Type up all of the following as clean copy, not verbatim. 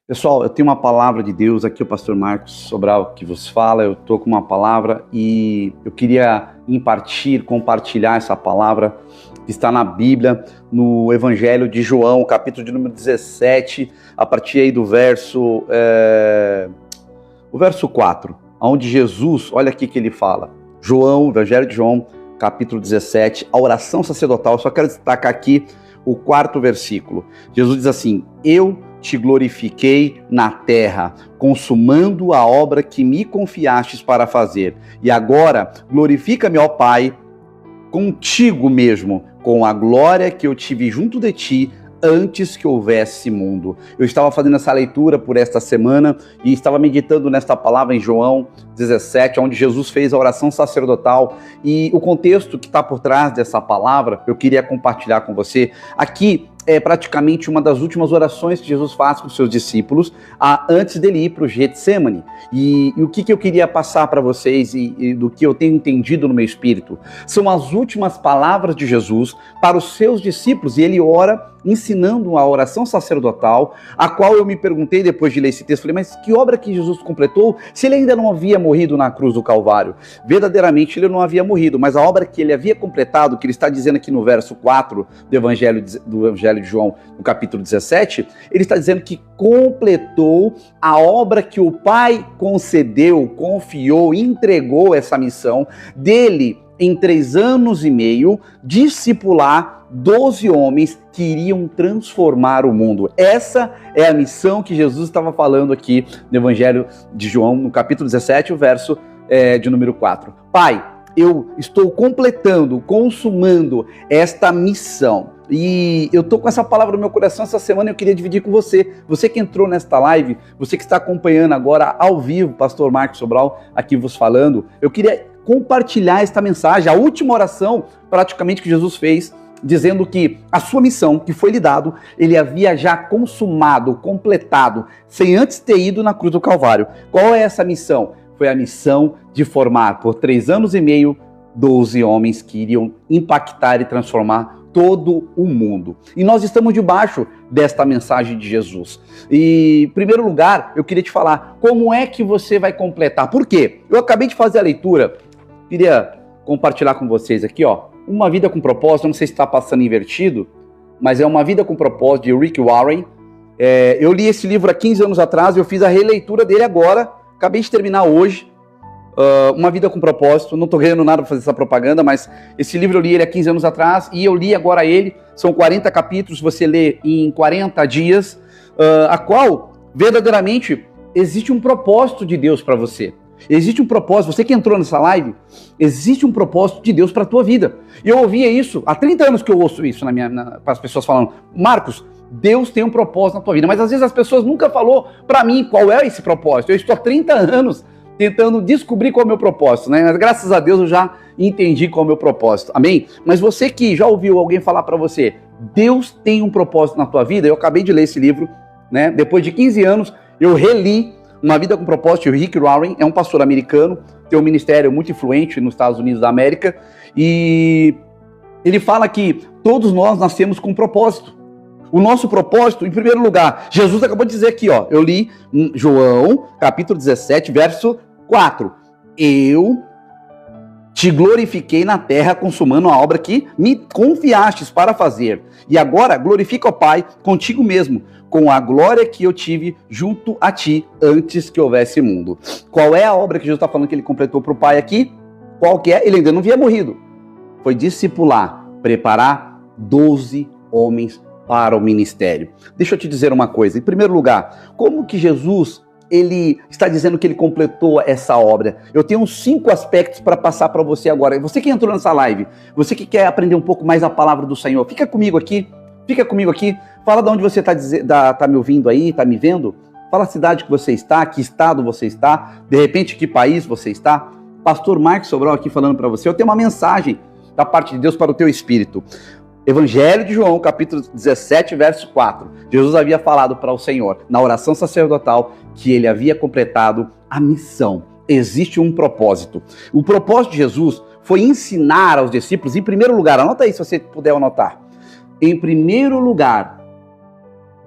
Pessoal, eu tenho uma palavra de Deus aqui, o pastor Marcos Sobral que vos fala. Eu estou com uma palavra e eu queria compartilhar essa palavra que está na Bíblia, no Evangelho de João, capítulo de número 17, a partir aí do verso 4, onde Jesus, olha aqui que ele fala, Evangelho de João, capítulo 17, a oração sacerdotal. Eu só quero destacar aqui o 4º versículo. Jesus diz assim: eu te glorifiquei na terra, consumando a obra que me confiastes para fazer. E agora, glorifica-me, ó Pai, contigo mesmo, com a glória que eu tive junto de ti, antes que houvesse mundo. Eu estava fazendo essa leitura por esta semana e estava meditando nesta palavra em João 17, onde Jesus fez a oração sacerdotal, e o contexto que está por trás dessa palavra, eu queria compartilhar com você. Aqui é praticamente uma das últimas orações que Jesus faz com os seus discípulos antes dele ir para o Getsemane. E o que eu queria passar para vocês e do que eu tenho entendido no meu espírito são as últimas palavras de Jesus para os seus discípulos, e ele ora ensinando a oração sacerdotal, a qual eu me perguntei depois de ler esse texto, falei, mas que obra que Jesus completou se ele ainda não havia morrido na cruz do Calvário? Verdadeiramente ele não havia morrido, mas a obra que ele havia completado, que ele está dizendo aqui no verso 4 do Evangelho de João, no capítulo 17, ele está dizendo que completou a obra que o Pai concedeu, confiou, entregou essa missão dele em 3 anos e meio, discipular 12 homens que iriam transformar o mundo. Essa é a missão que Jesus estava falando aqui no Evangelho de João, no capítulo 17, o verso de número 4. Pai, eu estou consumando esta missão. E eu estou com essa palavra no meu coração essa semana, eu queria dividir com você. Você que entrou nesta live, você que está acompanhando agora ao vivo, pastor Marcos Sobral aqui vos falando, eu queria compartilhar esta mensagem, a última oração praticamente que Jesus fez, dizendo que a sua missão, que foi lhe dado, ele havia já consumado, completado, sem antes ter ido na cruz do Calvário. Qual é essa missão? Foi a missão de formar por 3 anos e meio 12 homens que iriam impactar e transformar todo o mundo. E nós estamos debaixo desta mensagem de Jesus. E, em primeiro lugar, eu queria te falar, como é que você vai completar? Por quê? Eu acabei de fazer a leitura, queria compartilhar com vocês aqui, Uma Vida com Propósito. Não sei se está passando invertido, mas é Uma Vida com Propósito, de Rick Warren. Eu li esse livro há 15 anos atrás, eu fiz a releitura dele agora, acabei de terminar hoje, Uma Vida com Propósito. Não estou ganhando nada para fazer essa propaganda, mas esse livro eu li ele há 15 anos atrás, e eu li agora ele, são 40 capítulos, você lê em 40 dias, a qual, verdadeiramente, existe um propósito de Deus para você. Existe um propósito, você que entrou nessa live, existe um propósito de Deus para a tua vida. E eu ouvia isso, há 30 anos que eu ouço isso para as pessoas falando, Marcos, Deus tem um propósito na tua vida. Mas às vezes as pessoas nunca falou para mim qual é esse propósito. Eu estou há 30 anos tentando descobrir qual é o meu propósito, né? Mas graças a Deus eu já entendi qual é o meu propósito, amém? Mas você que já ouviu alguém falar para você, Deus tem um propósito na tua vida, eu acabei de ler esse livro, né? Depois de 15 anos, eu reli Uma Vida com Propósito. O Rick Warren é um pastor americano, tem um ministério muito influente nos Estados Unidos da América, e ele fala que todos nós nascemos com um propósito. O nosso propósito, em primeiro lugar, Jesus acabou de dizer aqui, eu li João, capítulo 17, verso 4. Eu te glorifiquei na terra, consumando a obra que me confiastes para fazer. E agora glorifica, ó Pai, contigo mesmo, com a glória que eu tive junto a ti, antes que houvesse mundo. Qual é a obra que Jesus está falando que ele completou para o Pai aqui? Qual que é? Ele ainda não havia morrido. Foi discipular, preparar 12 homens para o ministério. Deixa eu te dizer uma coisa. Em primeiro lugar, como que Jesus ele está dizendo que ele completou essa obra? Eu tenho 5 aspectos para passar para você agora. Você que entrou nessa live, você que quer aprender um pouco mais a palavra do Senhor, fica comigo aqui. Fala de onde você está me ouvindo aí, está me vendo. Fala a cidade que você está, que estado você está, de repente que país você está. Pastor Marcos Sobral aqui falando para você. Eu tenho uma mensagem da parte de Deus para o teu espírito. Evangelho de João, capítulo 17, verso 4. Jesus havia falado para o Senhor, na oração sacerdotal, que ele havia completado a missão. Existe um propósito. O propósito de Jesus foi ensinar aos discípulos, em primeiro lugar, anota aí se você puder anotar. Em primeiro lugar,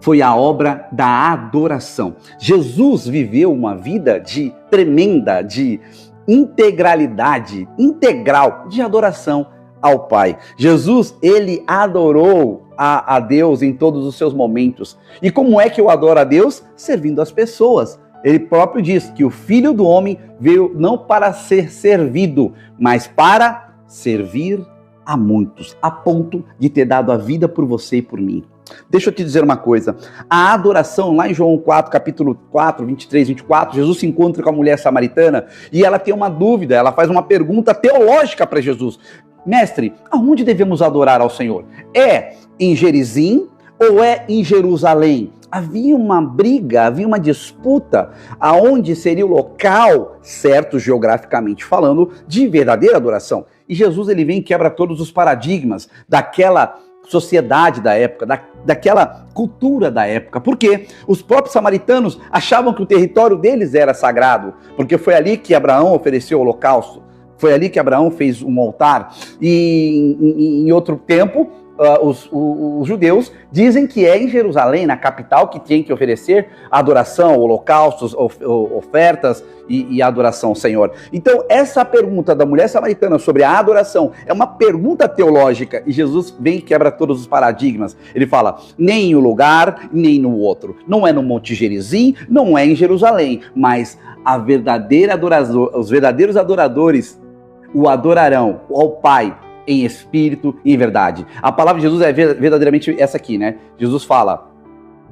foi a obra da adoração. Jesus viveu uma vida tremenda, de integralidade, integral, de adoração ao Pai. Jesus, ele adorou a Deus em todos os seus momentos. E como é que eu adoro a Deus? Servindo as pessoas. Ele próprio diz que o Filho do Homem veio não para ser servido, mas para servir a muitos, a ponto de ter dado a vida por você e por mim. Deixa eu te dizer uma coisa, a adoração, lá em João 4, capítulo 4, 23, 24, Jesus se encontra com a mulher samaritana e ela tem uma dúvida, ela faz uma pergunta teológica para Jesus. Mestre, aonde devemos adorar ao Senhor? É em Gerizim ou é em Jerusalém? Havia uma briga, havia uma disputa aonde seria o local certo, geograficamente falando, de verdadeira adoração. E Jesus, ele vem e quebra todos os paradigmas daquela sociedade da época, daquela cultura da época. Por quê? Os próprios samaritanos achavam que o território deles era sagrado, porque foi ali que Abraão ofereceu o holocausto, foi ali que Abraão fez um altar, e em outro tempo, os judeus dizem que é em Jerusalém, na capital, que tem que oferecer adoração, holocaustos, ofertas e adoração ao Senhor. Então, essa pergunta da mulher samaritana sobre a adoração é uma pergunta teológica, e Jesus vem e quebra todos os paradigmas. Ele fala, nem em um lugar, nem no outro. Não é no Monte Gerizim, não é em Jerusalém, mas os verdadeiros adoradores o adorarão ao Pai em espírito e em verdade. A palavra de Jesus é verdadeiramente essa aqui, né? Jesus fala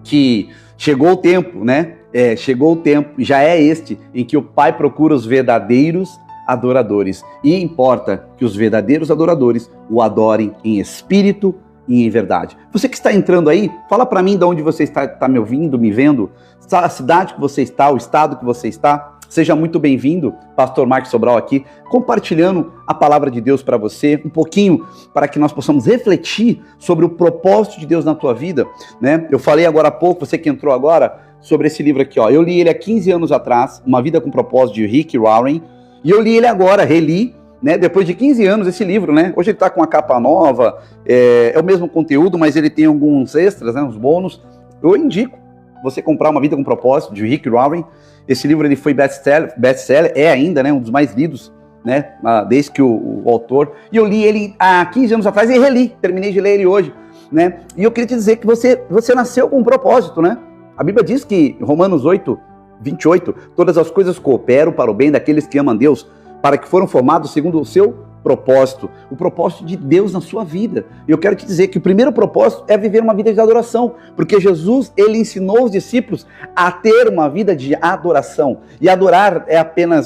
que chegou o tempo, né? Chegou o tempo, já é este, em que o Pai procura os verdadeiros adoradores. E importa que os verdadeiros adoradores o adorem em espírito e em verdade. Você que está entrando aí, fala para mim de onde você está me ouvindo, me vendo, a cidade que você está, o estado que você está. Seja muito bem-vindo, Pastor Marcos Sobral aqui, compartilhando a palavra de Deus para você, um pouquinho para que nós possamos refletir sobre o propósito de Deus na tua vida, né? Eu falei agora há pouco, você que entrou agora, sobre esse livro aqui, ó. Eu li ele há 15 anos atrás, Uma Vida com Propósito, de Rick Warren, e eu li ele agora, reli, né? Depois de 15 anos esse livro, né? Hoje ele está com uma capa nova, é o mesmo conteúdo, mas ele tem alguns extras, né? Uns bônus. Eu indico você comprar Uma Vida com Propósito, de Rick Warren. Esse livro ele foi best-seller, é ainda, né, um dos mais lidos, né, desde que o autor... E eu li ele há 15 anos atrás e reli, terminei de ler ele hoje, né? E eu queria te dizer que você nasceu com um propósito, né? A Bíblia diz que, em Romanos 8, 28, todas as coisas cooperam para o bem daqueles que amam a Deus, para que foram formados segundo o seu propósito, o propósito de Deus na sua vida. E eu quero te dizer que o primeiro propósito é viver uma vida de adoração, porque Jesus, ele ensinou os discípulos a ter uma vida de adoração. E adorar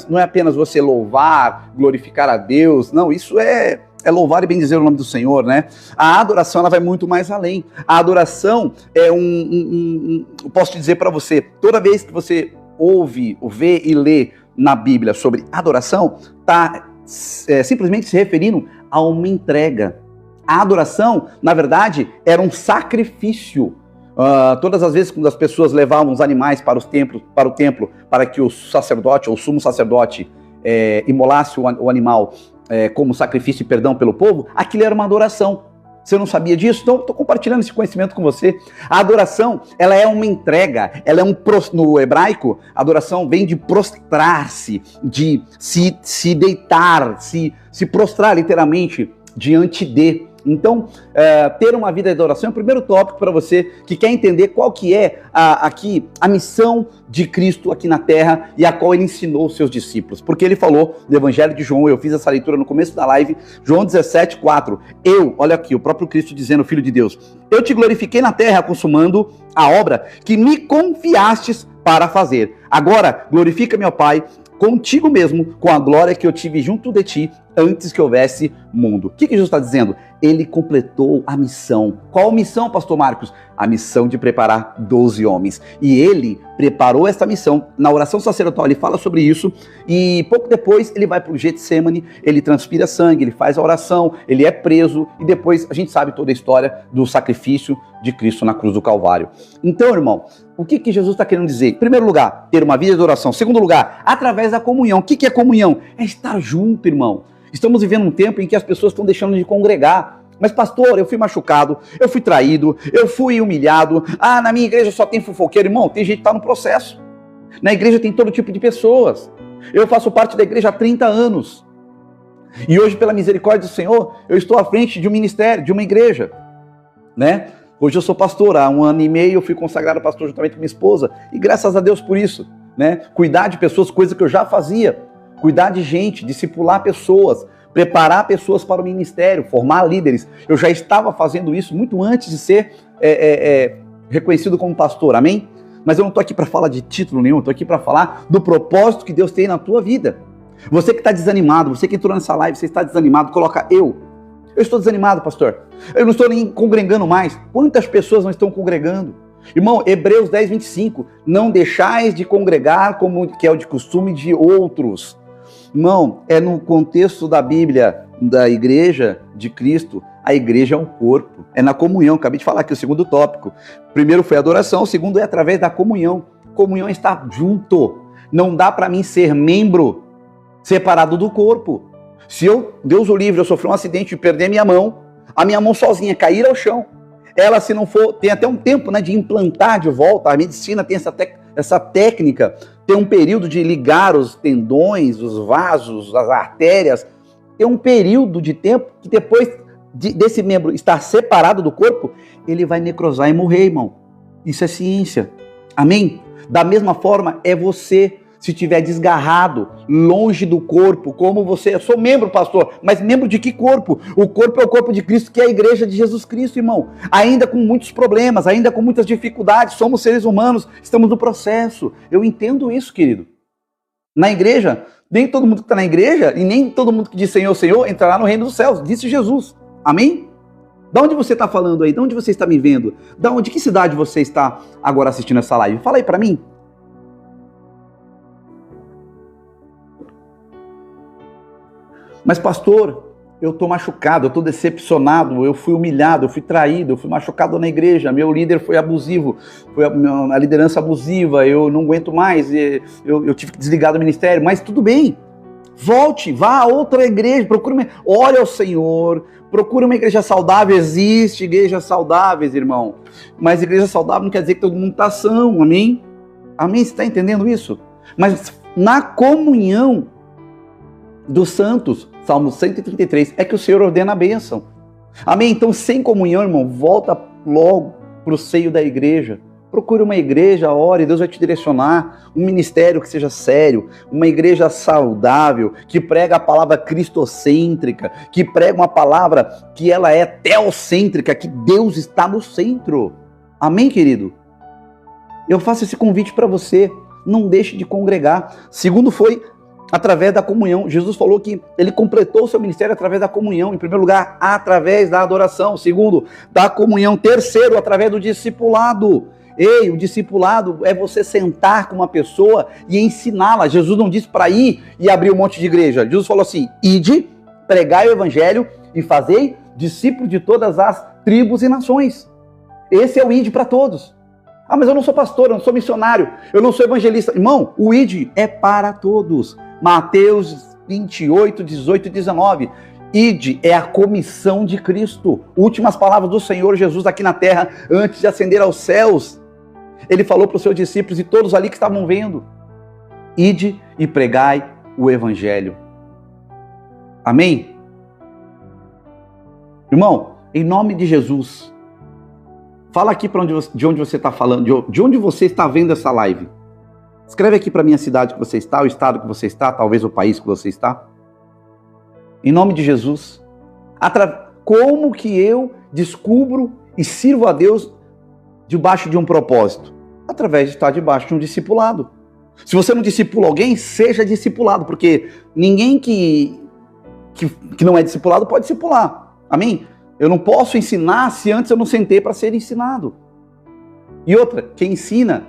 não é apenas você louvar, glorificar a Deus, não, isso é louvar e bendizer o nome do Senhor, né? A adoração, ela vai muito mais além. A adoração é eu posso te dizer para você, toda vez que você ouve, vê e lê na Bíblia sobre adoração, está simplesmente se referindo a uma entrega. A adoração, na verdade, era um sacrifício. Todas as vezes quando as pessoas levavam os animais para o templo, para que o sacerdote, ou o sumo sacerdote, imolasse o animal como sacrifício e perdão pelo povo, aquilo era uma adoração. Você não sabia disso? Então, estou compartilhando esse conhecimento com você. A adoração, ela é uma entrega, ela é no hebraico, a adoração vem de prostrar-se, de se deitar, se prostrar literalmente diante de. Então, ter uma vida de adoração é o primeiro tópico para você que quer entender qual que é a missão de Cristo aqui na Terra e a qual ele ensinou os seus discípulos. Porque ele falou no Evangelho de João, eu fiz essa leitura no começo da live, João 17:4. Olha aqui, o próprio Cristo dizendo, Filho de Deus, eu te glorifiquei na terra consumando a obra que me confiastes para fazer. Agora, glorifica meu Pai contigo mesmo, com a glória que eu tive junto de ti antes que houvesse mundo. O que Jesus está dizendo? Ele completou a missão. Qual missão, pastor Marcos? A missão de preparar 12 homens. E ele preparou essa missão. Na oração sacerdotal ele fala sobre isso, e pouco depois ele vai para o Getsemane, ele transpira sangue, ele faz a oração, ele é preso, e depois a gente sabe toda a história do sacrifício de Cristo na cruz do Calvário. Então, irmão, o que Jesus está querendo dizer? Em primeiro lugar, ter uma vida de oração. Segundo lugar, através da comunhão. O que é comunhão? É estar junto, irmão. Estamos vivendo um tempo em que as pessoas estão deixando de congregar. Mas pastor, eu fui machucado, eu fui traído, eu fui humilhado. Ah, na minha igreja só tem fofoqueiro. Irmão, tem gente que está no processo. Na igreja tem todo tipo de pessoas. Eu faço parte da igreja há 30 anos. E hoje, pela misericórdia do Senhor, eu estou à frente de um ministério, de uma igreja, né? Hoje eu sou pastor, há 1 ano e meio eu fui consagrado pastor juntamente com minha esposa, e graças a Deus por isso, né? Cuidar de pessoas, coisa que eu já fazia, cuidar de gente, discipular pessoas, preparar pessoas para o ministério, formar líderes. Eu já estava fazendo isso muito antes de ser reconhecido como pastor, amém? Mas eu não estou aqui para falar de título nenhum, estou aqui para falar do propósito que Deus tem na tua vida. Você que está desanimado, você que entrou nessa live, você está desanimado, coloca eu. Eu estou desanimado, pastor. Eu não estou nem congregando mais. Quantas pessoas não estão congregando? Irmão, Hebreus 10, 25. Não deixais de congregar como que é o de costume de outros. Irmão, é no contexto da Bíblia, da igreja de Cristo. A igreja é um corpo. É na comunhão. Acabei de falar aqui o segundo tópico. Primeiro foi a adoração. O segundo é através da comunhão. Comunhão é estar junto. Não dá para mim ser membro separado do corpo. Se Deus o livre, eu sofri um acidente de perder a minha mão sozinha cair ao chão, ela, se não for, tem até um tempo, né, de implantar de volta. A medicina tem essa técnica, tem um período de ligar os tendões, os vasos, as artérias, tem um período de tempo que depois desse membro estar separado do corpo, ele vai necrosar e morrer, irmão. Isso é ciência. Amém? Da mesma forma, é você, se estiver desgarrado, longe do corpo, como você... Eu sou membro, pastor, mas membro de que corpo? O corpo é o corpo de Cristo, que é a igreja de Jesus Cristo, irmão. Ainda com muitos problemas, ainda com muitas dificuldades, somos seres humanos, estamos no processo. Eu entendo isso, querido. Na igreja, nem todo mundo que está na igreja, e nem todo mundo que diz Senhor, Senhor, entrará no reino dos céus, disse Jesus. Amém? Da onde você está falando aí? Da onde você está me vendo? De que cidade você está agora assistindo essa live? Fala aí para mim. Mas pastor, eu estou machucado, eu estou decepcionado, eu fui humilhado, eu fui traído, eu fui machucado na igreja, meu líder foi abusivo, foi a liderança abusiva, eu não aguento mais, eu tive que desligar do ministério, mas tudo bem, volte, vá a outra igreja, ore ao Senhor, procure uma igreja saudável. Existe igrejas saudáveis, irmão, mas igreja saudável não quer dizer que todo mundo está são, amém? Amém, você está entendendo isso? Mas na comunhão dos santos, Salmo 133, é que o Senhor ordena a bênção. Amém? Então, sem comunhão, irmão, volta logo para o seio da igreja. Procure uma igreja, ore, Deus vai te direcionar. Um ministério que seja sério, uma igreja saudável, que prega a palavra cristocêntrica, que prega uma palavra que ela é teocêntrica, que Deus está no centro. Amém, querido? Eu faço esse convite para você. Não deixe de congregar. Segundo foi através da comunhão. Jesus falou que ele completou o seu ministério através da comunhão. Em primeiro lugar, através da adoração. Segundo, da comunhão. Terceiro, através do discipulado. Ei, o discipulado é você sentar com uma pessoa e ensiná-la. Jesus não disse para ir e abrir um monte de igreja. Jesus falou assim: ide, pregai o evangelho e fazei discípulos de todas as tribos e nações. Esse é o ide para todos. Ah, mas eu não sou pastor, eu não sou missionário, eu não sou evangelista. Irmão, o ide é para todos. Mateus 28, 18 e 19. Ide é a comissão de Cristo. Últimas palavras do Senhor Jesus aqui na terra, antes de ascender aos céus. Ele falou para os seus discípulos e todos ali que estavam vendo: ide e pregai o evangelho. Amém? Irmão, em nome de Jesus, fala aqui de onde você está falando, de onde você está vendo essa live. Escreve aqui para mim a cidade que você está, o estado que você está, talvez o país que você está. Em nome de Jesus. Como que eu descubro e sirvo a Deus debaixo de um propósito? Através de estar debaixo de um discipulado. Se você não discipula alguém, seja discipulado, porque ninguém que não é discipulado pode discipular. Amém? Eu não posso ensinar se antes eu não sentei para ser ensinado. E outra, quem ensina,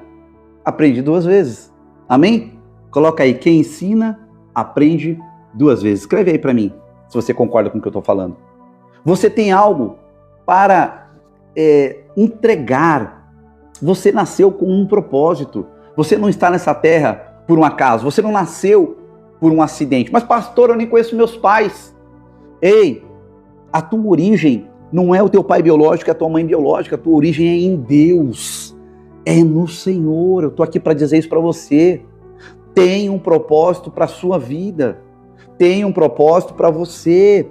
aprende 2 vezes. Amém? Coloca aí, quem ensina, aprende 2 vezes. Escreve aí para mim, se você concorda com o que eu estou falando. Você tem algo para entregar. Você nasceu com um propósito. Você não está nessa terra por um acaso. Você não nasceu por um acidente. Mas pastor, eu nem conheço meus pais. Ei, a tua origem Não é o teu pai biológico, é a tua mãe biológica, a tua origem é em Deus. É no Senhor. Eu estou aqui para dizer isso para você. Tem um propósito para a sua vida. Tem um propósito para você.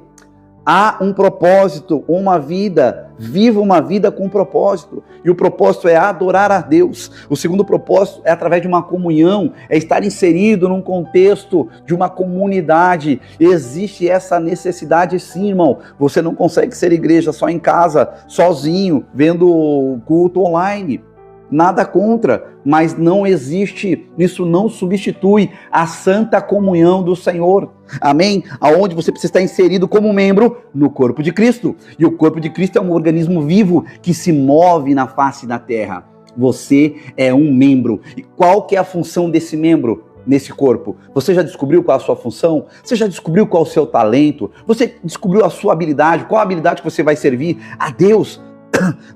Há um propósito, uma vida. Viva uma vida com propósito. E o propósito é adorar a Deus. O segundo propósito é através de uma comunhão, é estar inserido num contexto de uma comunidade. Existe essa necessidade sim, irmão. Você não consegue ser igreja só em casa, sozinho, vendo culto online. Nada contra, mas não existe, isso não substitui a santa comunhão do Senhor. Amém? Aonde você precisa estar inserido como membro no corpo de Cristo. E o corpo de Cristo é um organismo vivo que se move na face da terra. Você é um membro. E qual que é a função desse membro nesse corpo? Você já descobriu qual é a sua função? Você já descobriu qual é o seu talento? Você descobriu a sua habilidade? Qual a habilidade que você vai servir a Deus?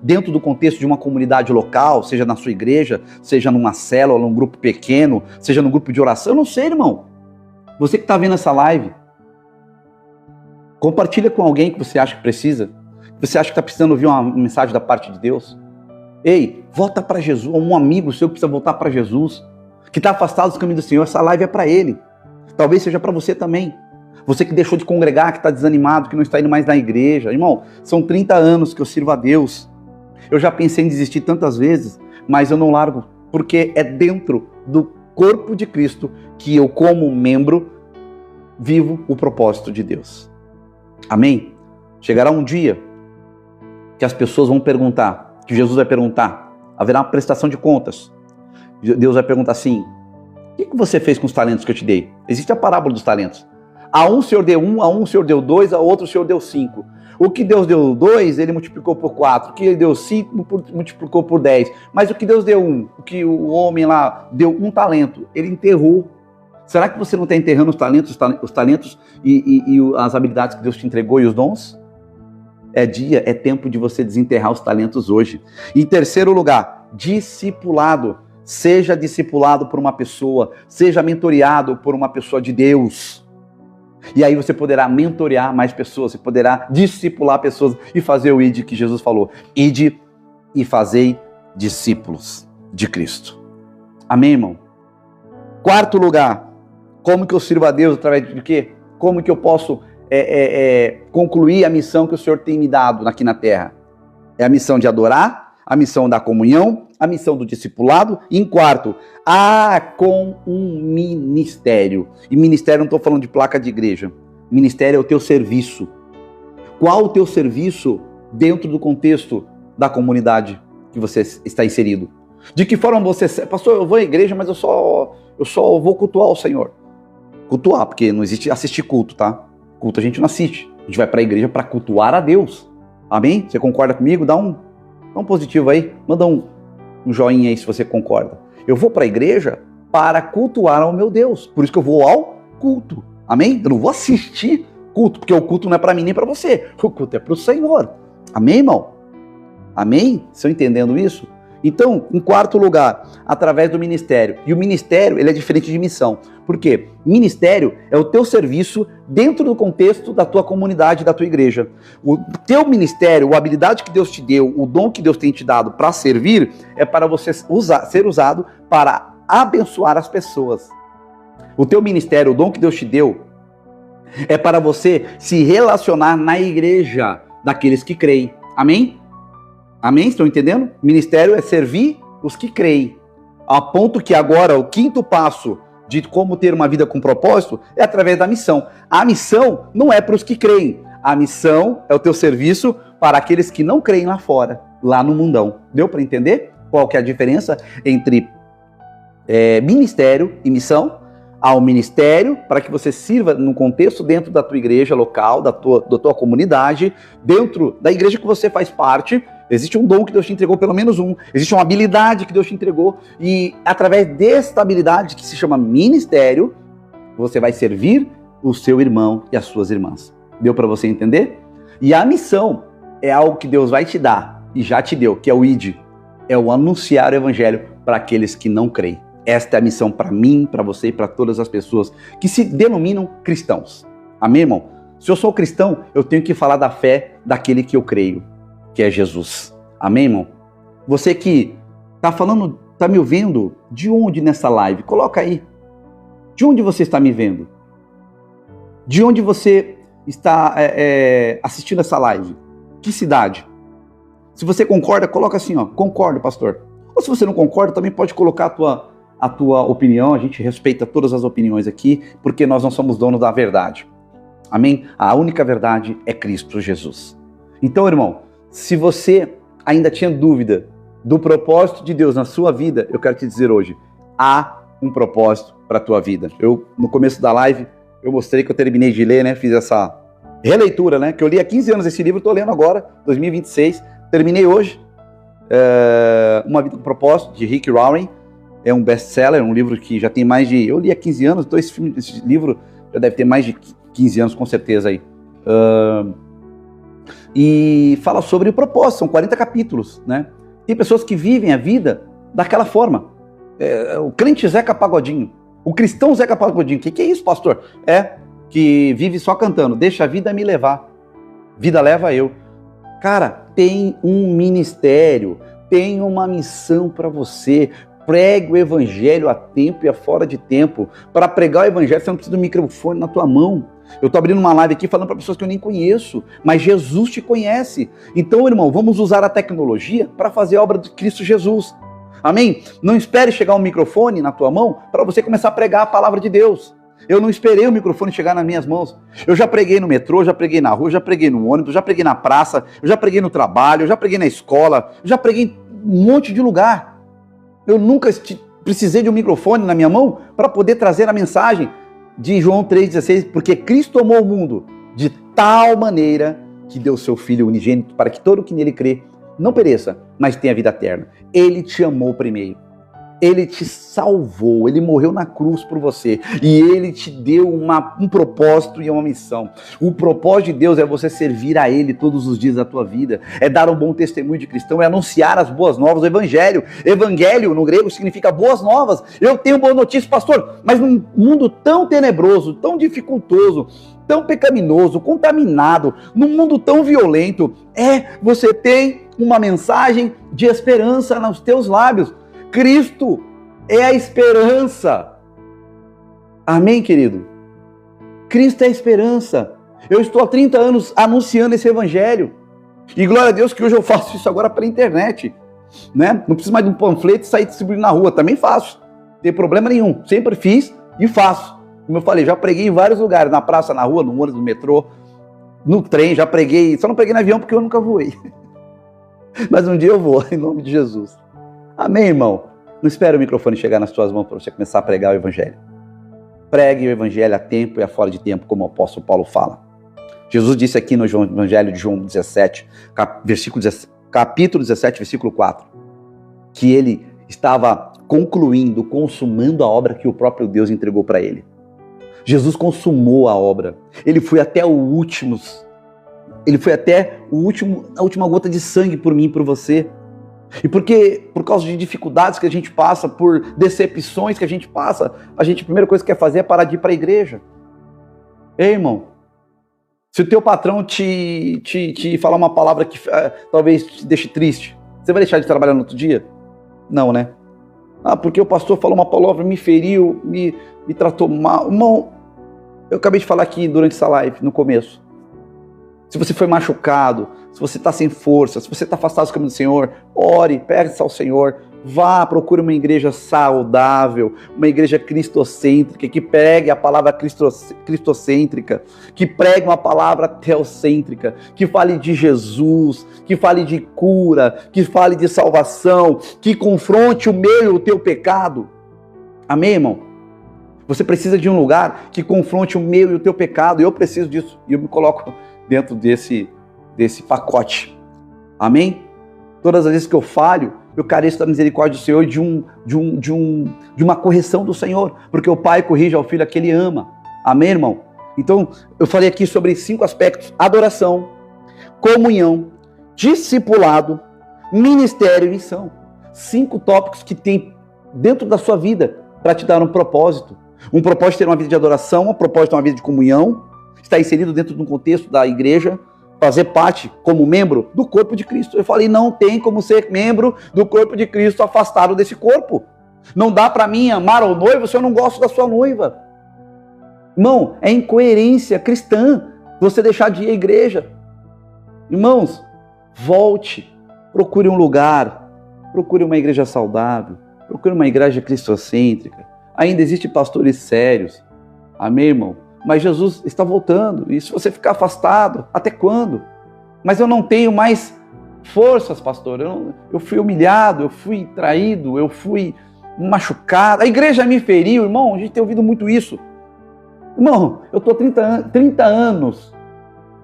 Dentro do contexto de uma comunidade local, seja na sua igreja, seja numa célula, num grupo pequeno, seja num grupo de oração, eu não sei, irmão. Você que está vendo essa live, compartilha com alguém que você acha que precisa, que você acha que está precisando ouvir uma mensagem da parte de Deus. Ei, volta para Jesus, um amigo seu que precisa voltar para Jesus, que está afastado dos caminhos do Senhor, essa live é para ele. Talvez seja para você também. Você que deixou de congregar, que está desanimado, que não está indo mais na igreja. Irmão, são 30 anos que eu sirvo a Deus. Eu já pensei em desistir tantas vezes, mas eu não largo, porque é dentro do corpo de Cristo que eu, como membro, vivo o propósito de Deus. Amém? Chegará um dia que as pessoas vão perguntar, que Jesus vai perguntar, haverá uma prestação de contas. Deus vai perguntar assim, o que você fez com os talentos que eu te dei? Existe a parábola dos talentos. A um o Senhor deu 1, a um o Senhor deu 2, a outro o Senhor deu 5. O que Deus deu 2, ele multiplicou por 4. O que ele deu 5, multiplicou por 10. Mas o que Deus deu 1, o que o homem lá deu 1 talento, ele enterrou. Será que você não está enterrando os talentos e as habilidades que Deus te entregou e os dons? É tempo de você desenterrar os talentos hoje. Em terceiro lugar, discipulado. Seja discipulado por uma pessoa, seja mentoreado por uma pessoa de Deus. E aí você poderá mentorear mais pessoas, você poderá discipular pessoas e fazer o ide que Jesus falou. Ide e fazei discípulos de Cristo. Amém, irmão? Quarto lugar, como que eu sirvo a Deus através de quê? Como que eu posso concluir a missão que o Senhor tem me dado aqui na terra? É a missão de adorar, a missão da comunhão, a missão do discipulado. E em quarto, com um ministério. E ministério não estou falando de placa de igreja. Ministério é o teu serviço. Qual o teu serviço dentro do contexto da comunidade que você está inserido? De que forma você... Pastor, eu vou à igreja, mas eu só vou cultuar o Senhor. Cultuar, porque não existe assistir culto, tá? Culto a gente não assiste. A gente vai para a igreja para cultuar a Deus. Amém? Você concorda comigo? Dá um positivo aí. Manda um joinha aí se você concorda. Eu vou para a igreja para cultuar ao meu Deus. Por isso que eu vou ao culto. Amém? Eu não vou assistir culto, porque o culto não é para mim nem para você. O culto é para o Senhor. Amém, irmão? Amém? Estão entendendo isso? Então, em quarto lugar, através do ministério. E o ministério, ele é diferente de missão. Por quê? Ministério é o teu serviço dentro do contexto da tua comunidade, da tua igreja. O teu ministério, a habilidade que Deus te deu, o dom que Deus tem te dado para servir, é para você ser usado para abençoar as pessoas. O teu ministério, o dom que Deus te deu, é para você se relacionar na igreja daqueles que creem. Amém? Amém? Estão entendendo? Ministério é servir os que creem. A ponto que agora o quinto passo de como ter uma vida com propósito é através da missão. A missão não é para os que creem. A missão é o teu serviço para aqueles que não creem lá fora, lá no mundão. Deu para entender qual que é a diferença entre ministério e missão? Ao ministério, para que você sirva no contexto dentro da tua igreja local, da tua comunidade, dentro da igreja que você faz parte. Existe um dom que Deus te entregou, pelo menos um. Existe uma habilidade que Deus te entregou. E através desta habilidade, que se chama ministério, você vai servir o seu irmão e as suas irmãs. Deu para você entender? E a missão é algo que Deus vai te dar, e já te deu, que é o ID. É o anunciar o evangelho para aqueles que não creem. Esta é a missão para mim, para você e para todas as pessoas que se denominam cristãos. Amém, irmão? Se eu sou cristão, eu tenho que falar da fé daquele que eu creio, que é Jesus. Amém, irmão? Você que está falando, está me ouvindo, de onde nessa live? Coloca aí. De onde você está me vendo? De onde você está assistindo essa live? Que cidade? Se você concorda, coloca assim, ó, concordo, pastor. Ou se você não concorda, também pode colocar a tua opinião. A gente respeita todas as opiniões aqui, porque nós não somos donos da verdade. Amém? A única verdade é Cristo Jesus. Então, irmão, se você ainda tinha dúvida do propósito de Deus na sua vida, eu quero te dizer hoje, há um propósito para a tua vida. No começo da live, eu mostrei que eu terminei de ler, né? Fiz essa releitura, né? Que eu li há 15 anos esse livro, estou lendo agora, 2026. Terminei hoje. Uma Vida com Propósito, de Rick Warren. É um best-seller, um livro que já tem mais de... Eu li há 15 anos, então esse livro já deve ter mais de 15 anos, com certeza aí. E fala sobre o propósito, são 40 capítulos, né? Tem pessoas que vivem a vida daquela forma. O crente Zeca Pagodinho, o cristão Zeca Pagodinho. O que é isso, pastor? Que vive só cantando, deixa a vida me levar, vida leva eu. Cara, tem um ministério, tem uma missão para você. Pregue o evangelho a tempo e a fora de tempo. Para pregar o evangelho, você não precisa do microfone na tua mão. Eu estou abrindo uma live aqui falando para pessoas que eu nem conheço, mas Jesus te conhece. Então, irmão, vamos usar a tecnologia para fazer a obra de Cristo Jesus. Amém? Não espere chegar um microfone na tua mão para você começar a pregar a palavra de Deus. Eu não esperei o microfone chegar nas minhas mãos. Eu já preguei no metrô, já preguei na rua, já preguei no ônibus, já preguei na praça, eu já preguei no trabalho, eu já preguei na escola, eu já preguei em um monte de lugar. Eu nunca precisei de um microfone na minha mão para poder trazer a mensagem de João 3,16, porque Cristo amou o mundo de tal maneira que deu seu Filho unigênito para que todo o que nele crê não pereça, mas tenha vida eterna. Ele te amou primeiro. Ele te salvou, ele morreu na cruz por você e ele te deu um propósito e uma missão. O propósito de Deus é você servir a ele todos os dias da tua vida, é dar um bom testemunho de cristão, é anunciar as boas novas, o evangelho. Evangelho no grego significa boas novas. Eu tenho boa notícia, pastor, mas num mundo tão tenebroso, tão dificultoso, tão pecaminoso, contaminado, num mundo tão violento, você tem uma mensagem de esperança nos teus lábios. Cristo é a esperança. Amém, querido? Cristo é a esperança. Eu estou há 30 anos anunciando esse evangelho. E glória a Deus que hoje eu faço isso agora pela internet. Né? Não preciso mais de um panfleto e sair distribuindo na rua. Também faço. Não tem problema nenhum. Sempre fiz e faço. Como eu falei, já preguei em vários lugares. Na praça, na rua, no ônibus, no metrô, no trem. Já preguei. Só não preguei no avião porque eu nunca voei. Mas um dia eu vou, em nome de Jesus. Amém, irmão? Não espere o microfone chegar nas tuas mãos para você começar a pregar o evangelho. Pregue o evangelho a tempo e a fora de tempo, como o apóstolo Paulo fala. Jesus disse aqui no evangelho de João 17, capítulo 17, versículo 4, que ele estava concluindo, consumando a obra que o próprio Deus entregou para ele. Jesus consumou a obra. Ele foi até a última gota de sangue por mim e por você. E porque, por causa de dificuldades que a gente passa, por decepções que a gente passa, a primeira coisa que quer fazer é parar de ir para a igreja. Ei, irmão, se o teu patrão te falar uma palavra que talvez te deixe triste, você vai deixar de trabalhar no outro dia? Não, né? Porque o pastor falou uma palavra, me feriu, me tratou mal. Irmão, eu acabei de falar aqui durante essa live, no começo. Se você foi machucado, se você está sem força, se você está afastado do caminho do Senhor, ore, peça ao Senhor, vá, procure uma igreja saudável, uma igreja cristocêntrica, que pregue a palavra cristocêntrica, que pregue uma palavra teocêntrica, que fale de Jesus, que fale de cura, que fale de salvação, que confronte o meu e o teu pecado. Amém, irmão? Você precisa de um lugar que confronte o meu e o teu pecado, e eu preciso disso, e eu me coloco dentro desse pacote. Amém? Todas as vezes que eu falho, eu careço da misericórdia do Senhor e de uma correção do Senhor, porque o Pai corrige ao Filho a que Ele ama. Amém, irmão? Então, eu falei aqui sobre 5 aspectos: adoração, comunhão, discipulado, ministério e missão. 5 tópicos que tem dentro da sua vida para te dar um propósito. Um propósito de ter uma vida de adoração, um propósito de ter uma vida de comunhão, estar inserido dentro de um contexto da igreja, fazer parte como membro do corpo de Cristo. Eu falei, não tem como ser membro do corpo de Cristo afastado desse corpo. Não dá para mim amar o noivo se eu não gosto da sua noiva. Irmão, é incoerência cristã você deixar de ir à igreja. Irmãos, volte, procure um lugar, procure uma igreja saudável, procure uma igreja cristocêntrica. Ainda existem pastores sérios. Amém, irmão? Mas Jesus está voltando. E se você ficar afastado, até quando? Mas eu não tenho mais forças, pastor. Eu fui humilhado, eu fui traído, eu fui machucado. A igreja me feriu, irmão. A gente tem ouvido muito isso. Irmão, eu estou 30 anos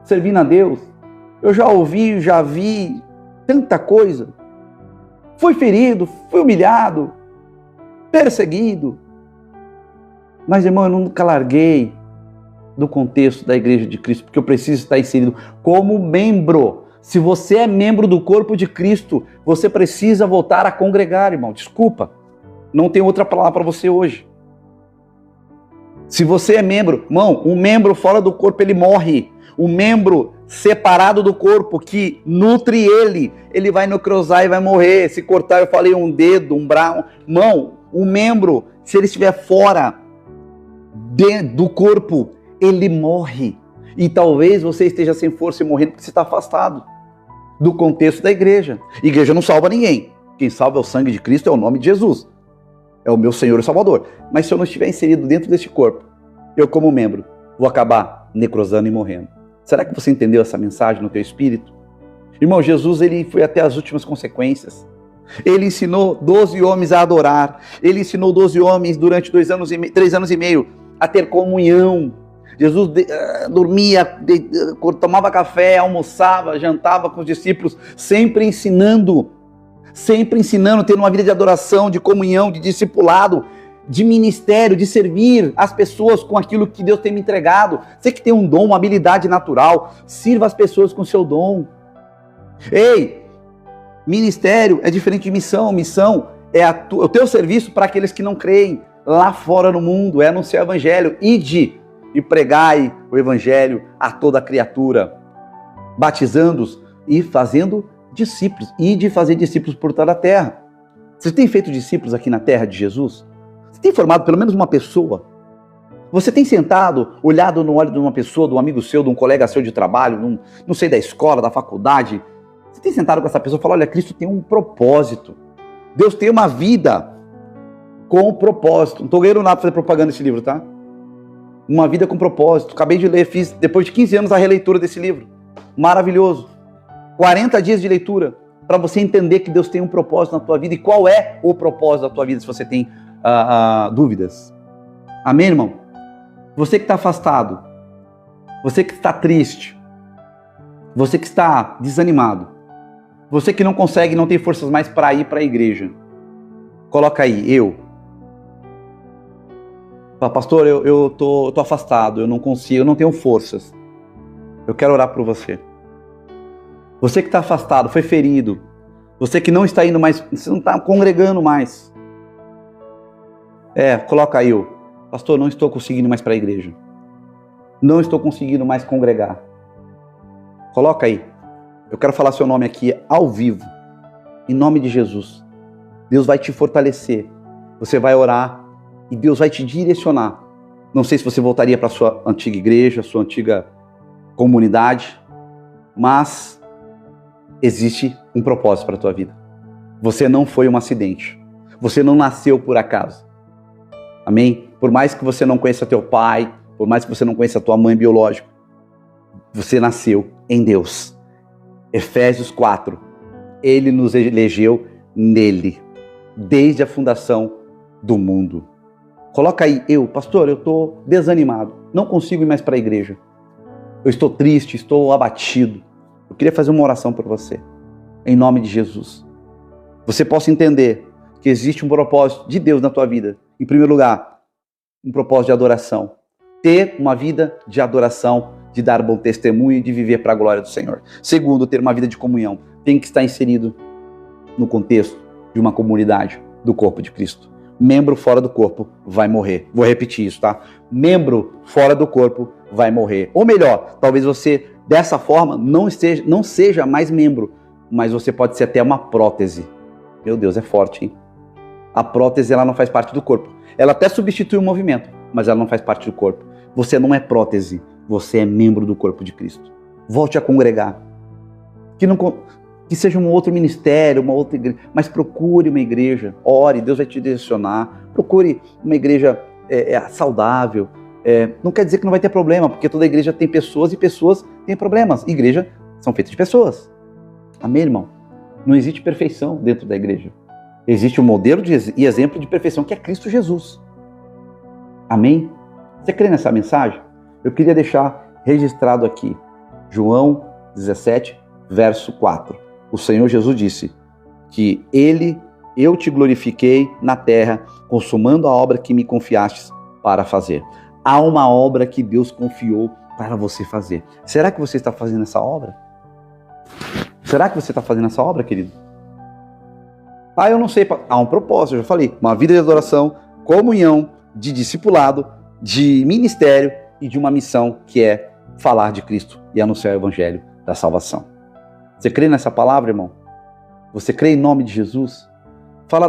servindo a Deus. Eu já ouvi, já vi tanta coisa. Fui ferido, fui humilhado, perseguido. Mas, irmão, eu nunca larguei do contexto da igreja de Cristo, porque eu preciso estar inserido como membro. Se você é membro do corpo de Cristo, você precisa voltar a congregar, irmão. Desculpa, não tem outra palavra para você hoje. Se você é membro, irmão, um membro fora do corpo, ele morre. Um membro separado do corpo, que nutre ele vai necrosar e vai morrer. Se cortar, eu falei, um dedo, um braço. Irmão, um membro, se ele estiver fora do corpo, ele morre. E talvez você esteja sem força e morrendo porque você está afastado do contexto da igreja. Igreja não salva ninguém. Quem salva é o sangue de Cristo, é o nome de Jesus. É o meu Senhor e Salvador. Mas se eu não estiver inserido dentro deste corpo, eu como membro, vou acabar necrosando e morrendo. Será que você entendeu essa mensagem no teu espírito? Irmão, Jesus, ele foi até as últimas consequências. Ele ensinou 12 homens a adorar. Ele ensinou 12 homens durante 3 anos e meio a ter comunhão. Jesus dormia, tomava café, almoçava, jantava com os discípulos, sempre ensinando, tendo uma vida de adoração, de comunhão, de discipulado, de ministério, de servir as pessoas com aquilo que Deus tem me entregado. Você que tem um dom, uma habilidade natural, sirva as pessoas com o seu dom. Ei, ministério é diferente de missão. Missão é o teu serviço para aqueles que não creem. Lá fora no mundo, é anunciar o evangelho. Ide e pregai o evangelho a toda criatura, batizando-os e fazendo discípulos. Ide fazer discípulos por toda a terra. Você tem feito discípulos aqui na terra de Jesus? Você tem formado pelo menos uma pessoa? Você tem sentado, olhado no olho de uma pessoa, de um amigo seu, de um colega seu de trabalho, não sei, da escola, da faculdade? Você tem sentado com essa pessoa e falado, olha, Cristo tem um propósito. Deus tem uma vida com propósito. Não estou ganhando nada para fazer propaganda desse livro, tá? Uma vida com propósito. Acabei de ler, fiz depois de 15 anos a releitura desse livro. Maravilhoso. 40 dias de leitura para você entender que Deus tem um propósito na tua vida. E qual é o propósito da tua vida, se você tem dúvidas. Amém, irmão? Você que está afastado, você que está triste, você que está desanimado, você que não consegue, não tem forças mais para ir para a igreja, coloca aí, fala, pastor, eu tô afastado, eu não consigo, eu não tenho forças. Eu quero orar por você. Você que está afastado, foi ferido, você que não está indo mais, você não está congregando mais. Coloca aí, pastor, não estou conseguindo mais para a igreja. Não estou conseguindo mais congregar. Coloca aí. Eu quero falar seu nome aqui ao vivo. Em nome de Jesus. Deus vai te fortalecer. Você vai orar e Deus vai te direcionar. Não sei se você voltaria para a sua antiga igreja, sua antiga comunidade, mas existe um propósito para a tua vida. Você não foi um acidente. Você não nasceu por acaso. Amém? Por mais que você não conheça teu pai, por mais que você não conheça tua mãe biológica, você nasceu em Deus. Efésios 4. Ele nos elegeu nele, desde a fundação do mundo. Coloca aí, pastor, eu estou desanimado, não consigo ir mais para a igreja. Eu estou triste, estou abatido. Eu queria fazer uma oração por você, em nome de Jesus. Você possa entender que existe um propósito de Deus na tua vida. Em primeiro lugar, um propósito de adoração. Ter uma vida de adoração, de dar bom testemunho e de viver para a glória do Senhor. Segundo, ter uma vida de comunhão. Tem que estar inserido no contexto de uma comunidade do corpo de Cristo. Membro fora do corpo vai morrer. Vou repetir isso, tá? Membro fora do corpo vai morrer. Ou melhor, talvez você, dessa forma, não seja mais membro, mas você pode ser até uma prótese. Meu Deus, é forte, hein? A prótese, ela não faz parte do corpo. Ela até substitui o movimento, mas ela não faz parte do corpo. Você não é prótese, você é membro do corpo de Cristo. Volte a congregar. Que seja um outro ministério, uma outra igreja, mas procure uma igreja, ore, Deus vai te direcionar. Procure uma igreja saudável. Não quer dizer que não vai ter problema, porque toda igreja tem pessoas e pessoas têm problemas. Igreja são feitas de pessoas. Amém, irmão? Não existe perfeição dentro da igreja. Existe um modelo e exemplo de perfeição que é Cristo Jesus. Amém? Você crê nessa mensagem? Eu queria deixar registrado aqui, João 17, verso 4. O Senhor Jesus disse que eu te glorifiquei na terra, consumando a obra que me confiastes para fazer. Há uma obra que Deus confiou para você fazer. Será que você está fazendo essa obra? Será que você está fazendo essa obra, querido? Eu não sei. Há um propósito, eu já falei. Uma vida de adoração, comunhão, de discipulado, de ministério e de uma missão que é falar de Cristo e anunciar o evangelho da salvação. Você crê nessa palavra, irmão? Você crê em nome de Jesus? Fala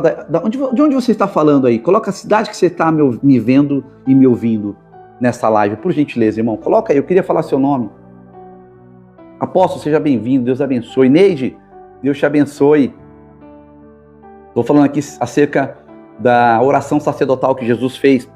de onde você está falando aí. Coloca a cidade que você está me vendo e me ouvindo nessa live. Por gentileza, irmão. Coloca aí, eu queria falar seu nome. Apóstolo, seja bem-vindo, Deus abençoe. Neide, Deus te abençoe. Estou falando aqui acerca da oração sacerdotal que Jesus fez,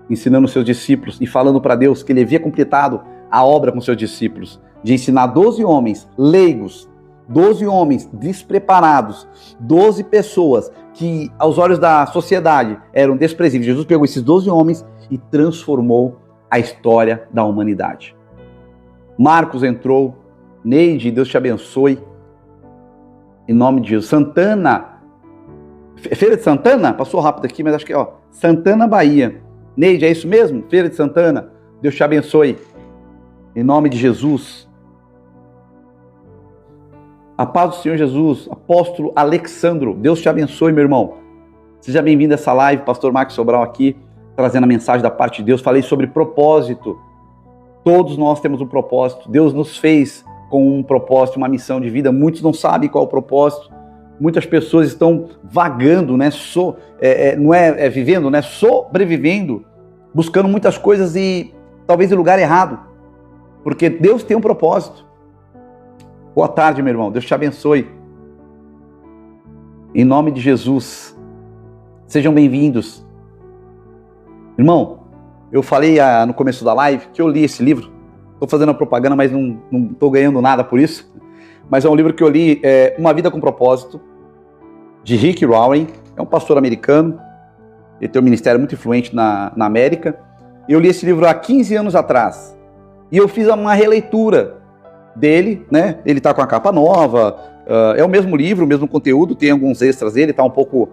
ensinando os seus discípulos e falando para Deus que ele havia completado a obra com seus discípulos, de ensinar 12 homens leigos, 12 homens despreparados, 12 pessoas que aos olhos da sociedade eram desprezíveis. Jesus pegou esses 12 homens e transformou a história da humanidade. Marcos entrou. Neide, Deus te abençoe. Em nome de Jesus. Santana, Feira de Santana? Passou rápido aqui, mas acho que Santana, Bahia. Neide, é isso mesmo? Feira de Santana. Deus te abençoe. Em nome de Jesus. A paz do Senhor Jesus. Apóstolo Alexandro, Deus te abençoe, meu irmão. Seja bem-vindo a essa live. Pastor Marcos Sobral aqui, trazendo a mensagem da parte de Deus. Falei sobre propósito. Todos nós temos um propósito. Deus nos fez com um propósito, uma missão de vida. Muitos não sabem qual é o propósito. Muitas pessoas estão vagando, né? Vivendo, né? Sobrevivendo, buscando muitas coisas e talvez em lugar errado. Porque Deus tem um propósito. Boa tarde, meu irmão. Deus te abençoe. Em nome de Jesus. Sejam bem-vindos. Irmão, eu falei no começo da live que eu li esse livro. Estou fazendo a propaganda, mas não estou ganhando nada por isso. Mas é um livro que eu li, Uma Vida com Propósito, de Rick Warren. É um pastor americano. Ele tem um ministério muito influente na América. Eu li esse livro há 15 anos atrás. E eu fiz uma releitura dele, né? Ele está com a capa nova. É o mesmo livro, o mesmo conteúdo. Tem alguns extras dele. Tá um pouco...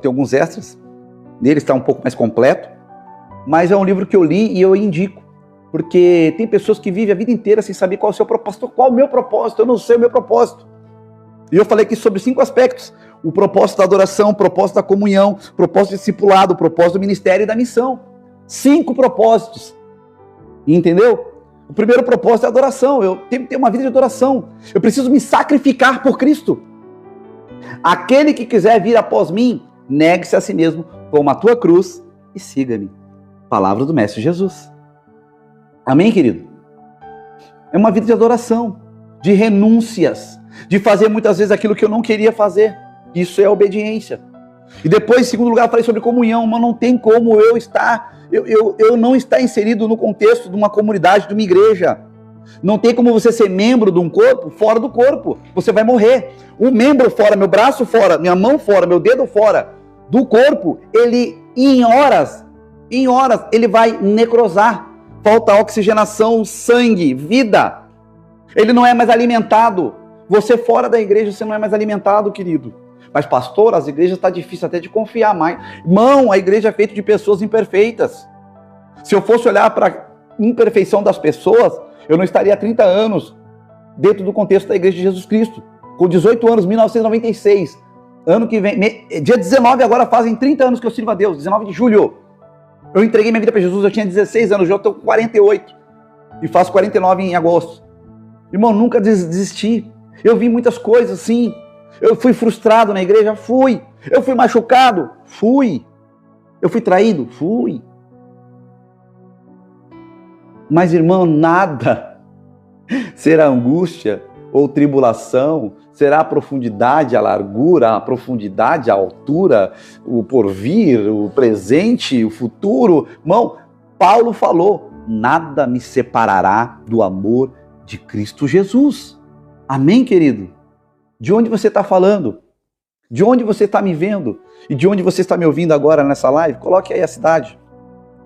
tem alguns extras. Nele está um pouco mais completo. Mas é um livro que eu li e eu indico. Porque tem pessoas que vivem a vida inteira sem saber qual é o seu propósito. Qual é o meu propósito? Eu não sei o meu propósito. E eu falei aqui sobre 5 aspectos. O propósito da adoração, o propósito da comunhão, o propósito do discipulado, o propósito do ministério e da missão. 5 propósitos. Entendeu? O primeiro propósito é a adoração. Eu tenho que ter uma vida de adoração. Eu preciso me sacrificar por Cristo. Aquele que quiser vir após mim, negue-se a si mesmo, toma a tua cruz e siga-me. Palavra do Mestre Jesus. Amém, querido? É uma vida de adoração, de renúncias, de fazer muitas vezes aquilo que eu não queria fazer. Isso é obediência. E depois, em segundo lugar, eu falei sobre comunhão, mas não tem como eu não estar inserido no contexto de uma comunidade, de uma igreja. Não tem como você ser membro de um corpo fora do corpo. Você vai morrer. Um membro fora, meu braço fora, minha mão fora, meu dedo fora do corpo, ele em horas, ele vai necrosar. Falta oxigenação, sangue, vida. Ele não é mais alimentado. Você fora da igreja, você não é mais alimentado, querido. Mas, pastor, as igrejas está difícil até de confiar mais. Irmão, a igreja é feita de pessoas imperfeitas. Se eu fosse olhar para a imperfeição das pessoas, eu não estaria há 30 anos dentro do contexto da igreja de Jesus Cristo. Com 18 anos, 1996. Ano que vem, dia 19 agora fazem 30 anos que eu sirvo a Deus, 19 de julho. Eu entreguei minha vida para Jesus, eu tinha 16 anos, já estou com 48 e faço 49 em agosto. Irmão, nunca desisti. Eu vi muitas coisas, sim. Eu fui frustrado na igreja? Fui. Eu fui machucado? Fui. Eu fui traído? Fui. Mas, irmão, nada será angústia ou tribulação, será a profundidade, a largura, a profundidade, a altura, o porvir, o presente, o futuro. Irmão, Paulo falou, nada me separará do amor de Cristo Jesus. Amém, querido? De onde você está falando? De onde você está me vendo? E de onde você está me ouvindo agora nessa live? Coloque aí a cidade.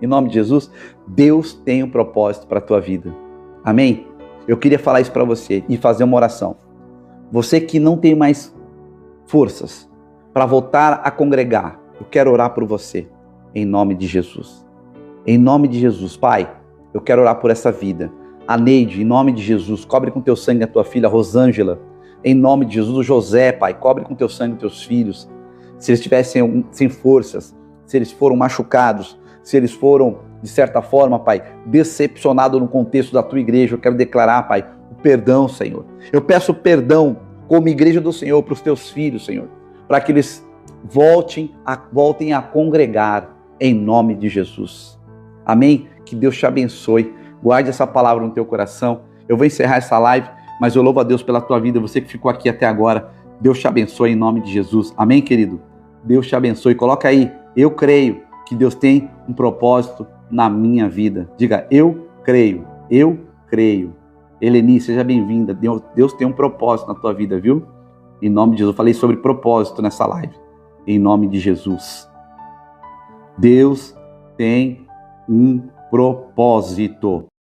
Em nome de Jesus, Deus tem um propósito para a tua vida. Amém? Eu queria falar isso para você e fazer uma oração. Você que não tem mais forças para voltar a congregar, eu quero orar por você, em nome de Jesus. Em nome de Jesus, Pai, eu quero orar por essa vida. A Neide, em nome de Jesus, cobre com teu sangue a tua filha Rosângela. Em nome de Jesus, o José, Pai, cobre com teu sangue os teus filhos. Se eles estivessem sem forças, se eles foram machucados, se eles foram, de certa forma, Pai, decepcionados no contexto da tua igreja, eu quero declarar, Pai, o perdão, Senhor. Eu peço perdão como igreja do Senhor para os teus filhos, Senhor, para que eles voltem a congregar em nome de Jesus. Amém? Que Deus te abençoe. Guarde essa palavra no teu coração. Eu vou encerrar essa live, mas eu louvo a Deus pela tua vida. Você que ficou aqui até agora, Deus te abençoe em nome de Jesus. Amém, querido? Deus te abençoe. Coloca aí, eu creio que Deus tem um propósito na minha vida. Diga, eu creio, eu creio. Eleni, seja bem-vinda. Deus tem um propósito na tua vida, viu? Em nome de Jesus. Eu falei sobre propósito nessa live. Em nome de Jesus. Deus tem um propósito.